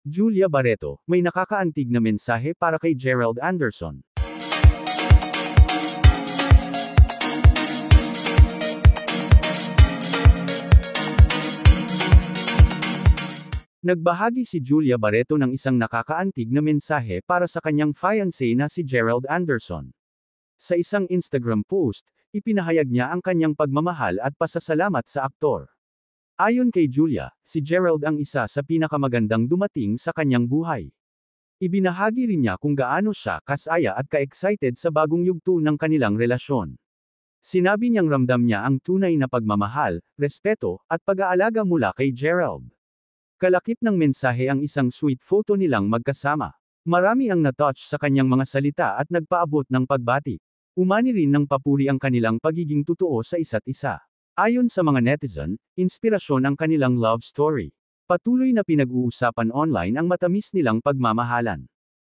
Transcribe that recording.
Julia Barreto, may nakakaantig na mensahe para kay Gerald Anderson. Nagbahagi si Julia Barreto ng isang nakakaantig na mensahe para sa kanyang fiancé na si Gerald Anderson. Sa isang Instagram post, ipinahayag niya ang kanyang pagmamahal at pasasalamat sa aktor. Ayon kay Julia, si Gerald ang isa sa pinakamagandang dumating sa kanyang buhay. Ibinahagi rin niya kung gaano siya kasaya at ka-excited sa bagong yugto ng kanilang relasyon. Sinabi niyang ramdam niya ang tunay na pagmamahal, respeto, at pag-aalaga mula kay Gerald. Kalakip ng mensahe ang isang sweet photo nilang magkasama. Marami ang natouch sa kanyang mga salita at nagpaabot ng pagbati. Umani rin ng papuri ang kanilang pagiging totoo sa isa't isa. Ayon sa mga netizen, inspirasyon ang kanilang love story. Patuloy na pinag-uusapan online ang matamis nilang pagmamahalan.